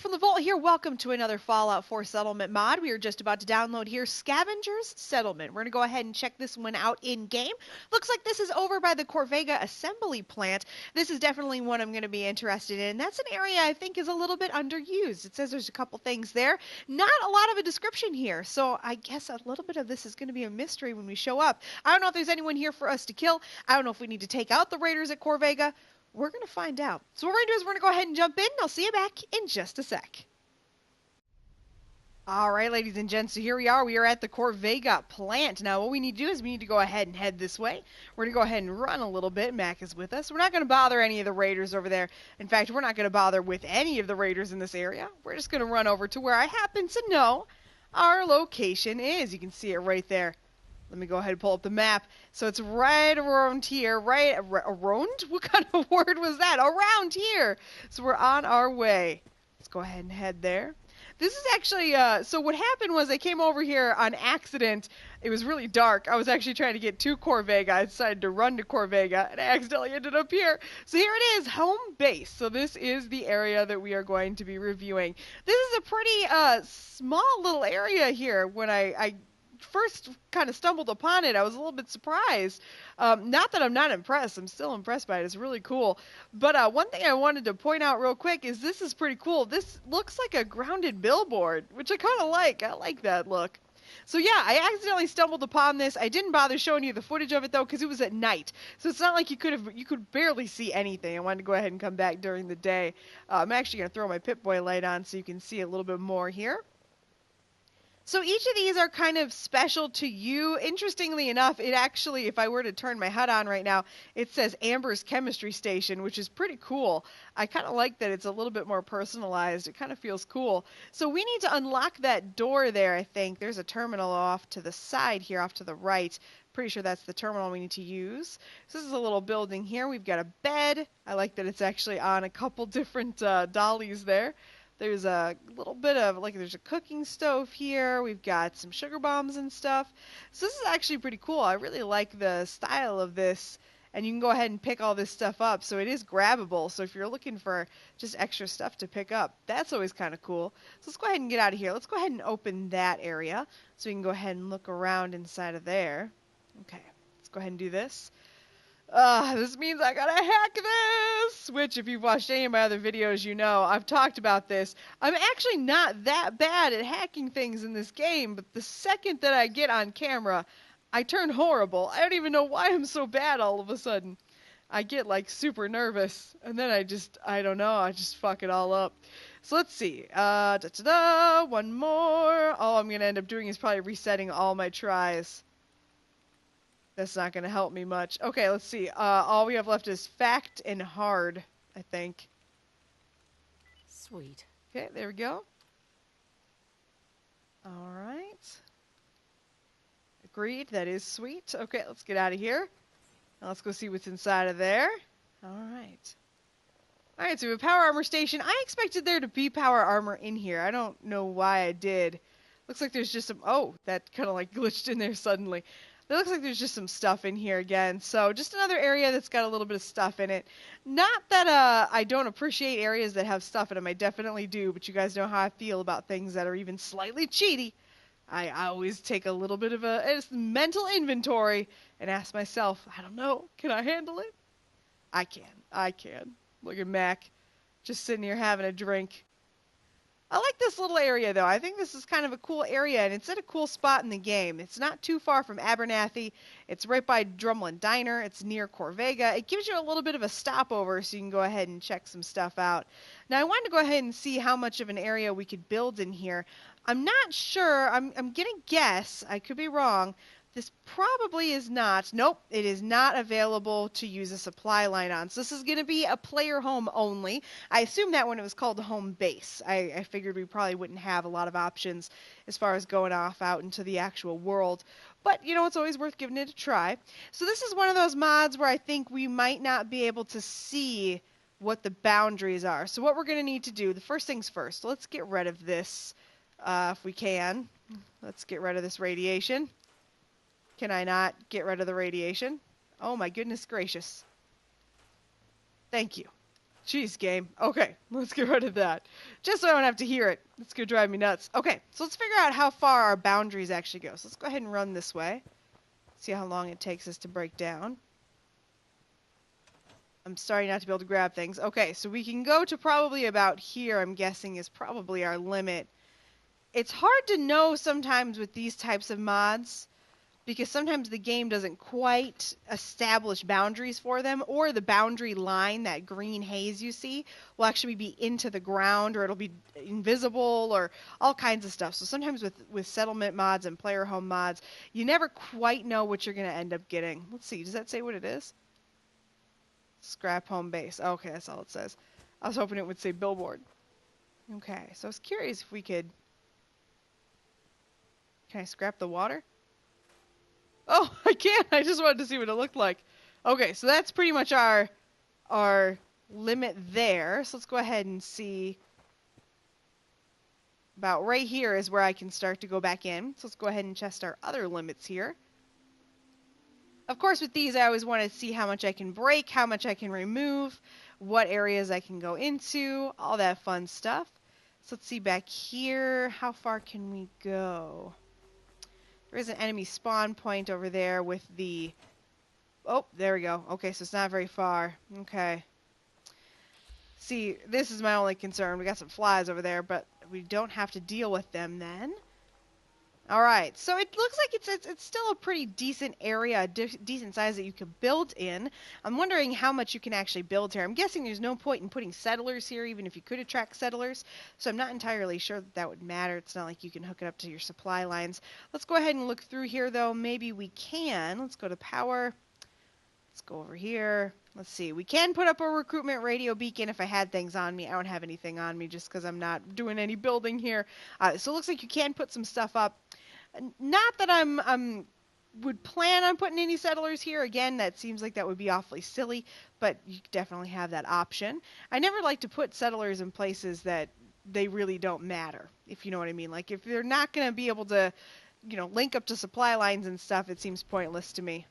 Amber from the Vault here. Welcome to another Fallout 4 settlement mod. We are just about to download here Scavenger's Settlement. We're going to go ahead and check this one out in-game. Looks like this is over by the Corvega assembly plant. This is definitely one I'm going to be interested in. That's an area I think is a little bit underused. It says there's a couple things there. Not a lot of a description here, so I guess a little bit of this is going to be a mystery when we show up. I don't know if there's anyone here for us to kill. I don't know if we need to take out the raiders at Corvega. We're going to find out. So what we're going to do is we're going to go ahead and jump in. I'll see you back in just a sec. All right, ladies and gents, so here we are. We are at the Corvega plant. Now, what we need to do is we need to go ahead and head this way. We're going to go ahead and run a little bit. Mac is with us. We're not going to bother any of the raiders over there. In fact, we're not going to bother with any of the raiders in this area. We're just going to run over to where I happen to know our location is. You can see it right there. Let me go ahead and pull up the map. So it's right around here, around? What kind of word was that? Around here. So we're on our way. Let's go ahead and head there. This is actually, so what happened was I came over here on accident. It was really dark. I was actually trying to get to Corvega. I decided to run to Corvega, and I accidentally ended up here. So here it is, Homebase. So this is the area that we are going to be reviewing. This is a pretty small little area here. When I first kind of stumbled upon it, I was a little bit surprised. Not that I'm not impressed. I'm still impressed by it. It's really cool. But one thing I wanted to point out real quick is this is pretty cool. This looks like a grounded billboard, which I kind of like. I like that look. So yeah, I accidentally stumbled upon this. I didn't bother showing you the footage of it though, because it was at night. So it's not like you could barely see anything. I wanted to go ahead and come back during the day. I'm actually going to throw my Pip-Boy light on so you can see a little bit more here. So each of these are kind of special to you. Interestingly enough, it actually, if I were to turn my HUD on right now, it says Amber's Chemistry Station, which is pretty cool. I kind of like that it's a little bit more personalized. It kind of feels cool. So we need to unlock that door there, I think. There's a terminal off to the side here, off to the right. Pretty sure that's the terminal we need to use. So this is a little building here. We've got a bed. I like that it's actually on a couple different dollies there. There's a little bit of, there's a cooking stove here. We've got some sugar bombs and stuff. So this is actually pretty cool. I really like the style of this. And you can go ahead and pick all this stuff up. So it is grabbable. So if you're looking for just extra stuff to pick up, that's always kind of cool. So let's go ahead and get out of here. Let's go ahead and open that area. So we can go ahead and look around inside of there. Okay, let's go ahead and do this. This means I gotta hack this! Which, if you've watched any of my other videos, you know I've talked about this. I'm actually not that bad at hacking things in this game, but the second that I get on camera, I turn horrible. I don't even know why I'm so bad all of a sudden. I get, super nervous, and then I don't know, I just fuck it all up. So let's see. One more. All I'm gonna end up doing is probably resetting all my tries. That's not going to help me much. Okay, let's see. All we have left is fact and hard, I think. Sweet. Okay, there we go. All right. Agreed. That is sweet. Okay, let's get out of here. Now let's go see what's inside of there. All right. All right, so we have a power armor station. I expected there to be power armor in here. I don't know why I did. Looks like there's just some... Oh, that kind of glitched in there suddenly. It looks like there's just some stuff in here again. So just another area that's got a little bit of stuff in it. Not that I don't appreciate areas that have stuff in them. I definitely do. But you guys know how I feel about things that are even slightly cheaty. I always take a little bit of a mental inventory and ask myself, I don't know, can I handle it? I can. Look at Mac just sitting here having a drink. I like this little area, though. I think this is kind of a cool area, and it's at a cool spot in the game. It's not too far from Abernathy. It's right by Drumlin Diner. It's near Corvega. It gives you a little bit of a stopover, so you can go ahead and check some stuff out. Now, I wanted to go ahead and see how much of an area we could build in here. I'm not sure. I'm going to guess. I could be wrong. This probably is not. Nope, it is not available to use a supply line on. So this is going to be a player home only. I assumed that when it was called the home base. I figured we probably wouldn't have a lot of options as far as going off out into the actual world. But, you know, it's always worth giving it a try. So this is one of those mods where I think we might not be able to see what the boundaries are. So what we're going to need to do, the first things first, let's get rid of this if we can. Let's get rid of this radiation. Can I not get rid of the radiation? Oh my goodness gracious. Thank you. Jeez, game. Okay, let's get rid of that. Just so I don't have to hear it. It's going to drive me nuts. Okay, so let's figure out how far our boundaries actually go. So let's go ahead and run this way. See how long it takes us to break down. I'm starting not to be able to grab things. Okay, so we can go to probably about here, I'm guessing, is probably our limit. It's hard to know sometimes with these types of mods, because sometimes the game doesn't quite establish boundaries for them, or the boundary line, that green haze you see, will actually be into the ground, or it'll be invisible, or all kinds of stuff. So sometimes with settlement mods and player home mods, you never quite know what you're going to end up getting. Let's see, does that say what it is? Scrap home base. Okay, that's all it says. I was hoping it would say billboard. Okay, so I was curious if we could... Can I scrap the water? Oh, I can't. I just wanted to see what it looked like. Okay, so that's pretty much our limit there. So let's go ahead and see. About right here is where I can start to go back in. So let's go ahead and test our other limits here. Of course, with these, I always want to see how much I can break, how much I can remove, what areas I can go into, all that fun stuff. So let's see back here. How far can we go? There is an enemy spawn point over there with the... Oh, there we go. Okay, so it's not very far. Okay. See, this is my only concern. We got some flies over there, but we don't have to deal with them then. Alright, so it looks like it's still a pretty decent area, decent size that you could build in. I'm wondering how much you can actually build here. I'm guessing there's no point in putting settlers here, even if you could attract settlers. So I'm not entirely sure that would matter. It's not like you can hook it up to your supply lines. Let's go ahead and look through here, though. Maybe we can. Let's go to power. Let's go over here. Let's see. We can put up a recruitment radio beacon if I had things on me. I don't have anything on me just because I'm not doing any building here. So it looks like you can put some stuff up. Not that I'm would plan on putting any settlers here. Again, that seems like that would be awfully silly, but you definitely have that option. I never like to put settlers in places that they really don't matter, if you know what I mean. Like if they're not going to be able to, you know, link up to supply lines and stuff, it seems pointless to me.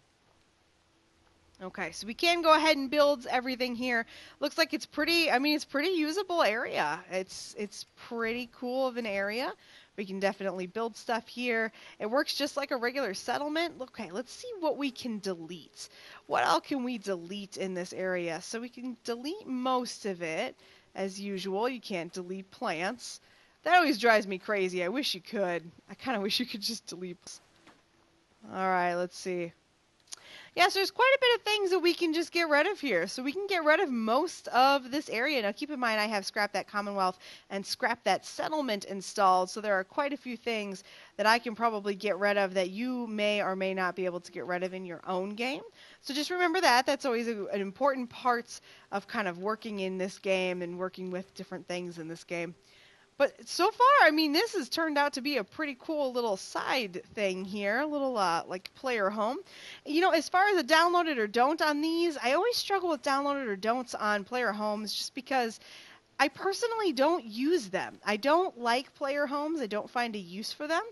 Okay, so we can go ahead and build everything here. Looks like it's pretty, I mean, it's pretty usable area. It's pretty cool of an area. We can definitely build stuff here. It works just like a regular settlement. Okay, let's see what we can delete. What all can we delete in this area? So we can delete most of it, as usual. You can't delete plants. That always drives me crazy. I wish you could. I kind of wish you could just delete. Alright, let's see. Yes, there's quite a bit of things that we can just get rid of here. So we can get rid of most of this area. Now keep in mind I have Scrap That Commonwealth and Scrap That Settlement installed. So there are quite a few things that I can probably get rid of that you may or may not be able to get rid of in your own game. So just remember that. That's always an important part of kind of working in this game and working with different things in this game. But so far, I mean, this has turned out to be a pretty cool little side thing here, a little like player home. You know, as far as a download it or don't on these, I always struggle with download it or don'ts on player homes just because I personally don't use them. I don't like player homes. I don't find a use for them.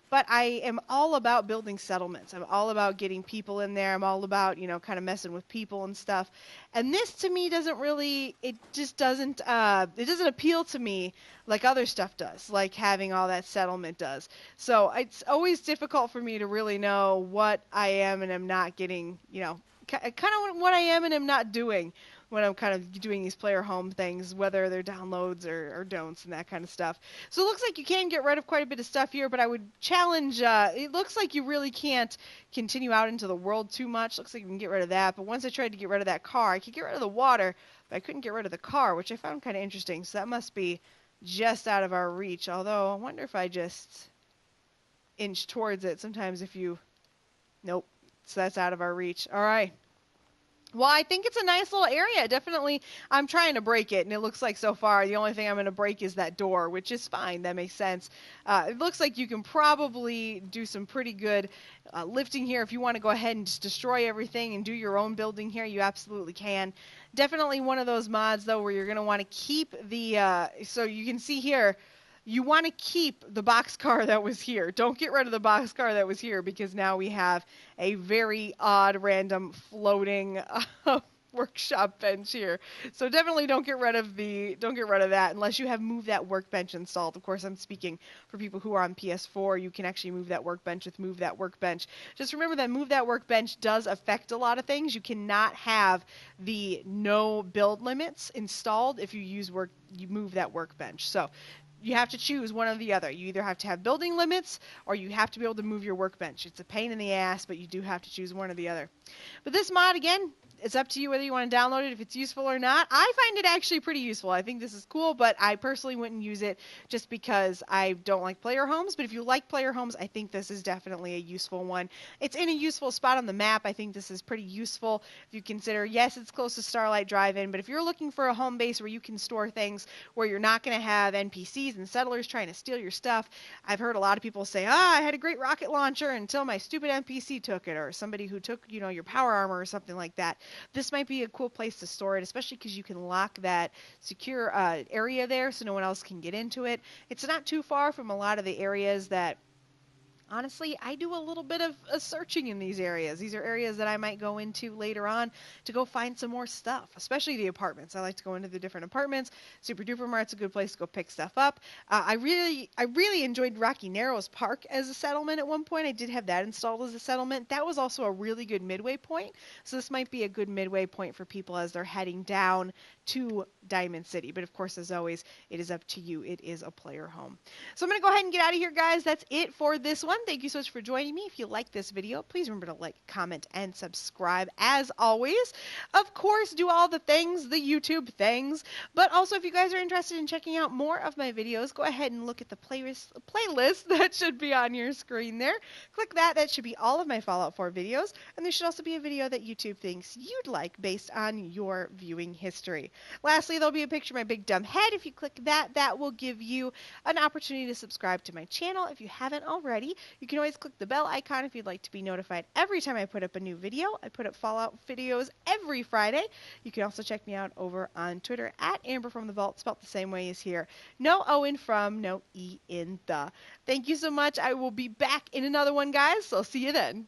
But I am all about building settlements. I'm all about getting people in there. I'm all about, you know, kind of messing with people and stuff. And this to me doesn't really, it just doesn't, it doesn't appeal to me like other stuff does, like having all that settlement does. So it's always difficult for me to really know what I am and am not getting, you know, kind of what I am and am not doing when I'm kind of doing these player home things, whether they're downloads or don'ts and that kind of stuff. So it looks like you can get rid of quite a bit of stuff here, but I would challenge, it looks like you really can't continue out into the world too much. Looks like you can get rid of that, but once I tried to get rid of that car, I could get rid of the water, but I couldn't get rid of the car, which I found kind of interesting. So that must be just out of our reach, although I wonder if I just inch towards it. Sometimes if you, nope, so that's out of our reach. All right. Well, I think it's a nice little area. Definitely, I'm trying to break it, and it looks like so far the only thing I'm going to break is that door, which is fine. That makes sense. It looks like you can probably do some pretty good lifting here. If you want to go ahead and just destroy everything and do your own building here, you absolutely can. Definitely one of those mods, though, where you're going to want to keep the... so you can see here, you want to keep the boxcar that was here. Don't get rid of the boxcar that was here because now we have a very odd, random, floating workshop bench here. So definitely don't get rid of that unless you have Move That Workbench installed. Of course, I'm speaking for people who are on PS4. You can actually move that workbench with Move That Workbench. Just remember that Move That Workbench does affect a lot of things. You cannot have the no build limits installed if you Move That Workbench. So you have to choose one or the other. You either have to have building limits or you have to be able to move your workbench. It's a pain in the ass, but you do have to choose one or the other. But this mod, again, it's up to you whether you want to download it, if it's useful or not. I find it actually pretty useful. I think this is cool, but I personally wouldn't use it just because I don't like player homes. But if you like player homes, I think this is definitely a useful one. It's in a useful spot on the map. I think this is pretty useful if you consider, yes, it's close to Starlight Drive-In, but if you're looking for a home base where you can store things where you're not going to have NPCs and settlers trying to steal your stuff, I've heard a lot of people say, I had a great rocket launcher until my stupid NPC took it, or somebody who took, your power armor or something like that. This might be a cool place to store it, especially because you can lock that secure area there so no one else can get into it. It's not too far from a lot of the areas that, honestly, I do a little bit of searching in these areas. These are areas that I might go into later on to go find some more stuff, especially the apartments. I like to go into the different apartments. Super Duper Mart's a good place to go pick stuff up. I really enjoyed Rocky Narrows Park as a settlement at one point. I did have that installed as a settlement. That was also a really good midway point. So this might be a good midway point for people as they're heading down to Diamond City. But of course, as always, it is up to you. It is a player home. So I'm going to go ahead and get out of here, guys. That's it for this one. Thank you so much for joining me. If you like this video, please remember to like, comment, and subscribe as always. Of course, do all the things, the YouTube things. But also, if you guys are interested in checking out more of my videos, go ahead and look at the playlist that should be on your screen there. Click that. That should be all of my Fallout 4 videos. And there should also be a video that YouTube thinks you'd like based on your viewing history. Lastly, there'll be a picture of my big dumb head. If you click that, that will give you an opportunity to subscribe to my channel if you haven't already. You can always click the bell icon if you'd like to be notified every time I put up a new video. I put up Fallout videos every Friday. You can also check me out over on Twitter at AmberFrmThVault, spelled the same way as here. No O in from, no E in the. Thank you so much. I will be back in another one, guys, so see you then.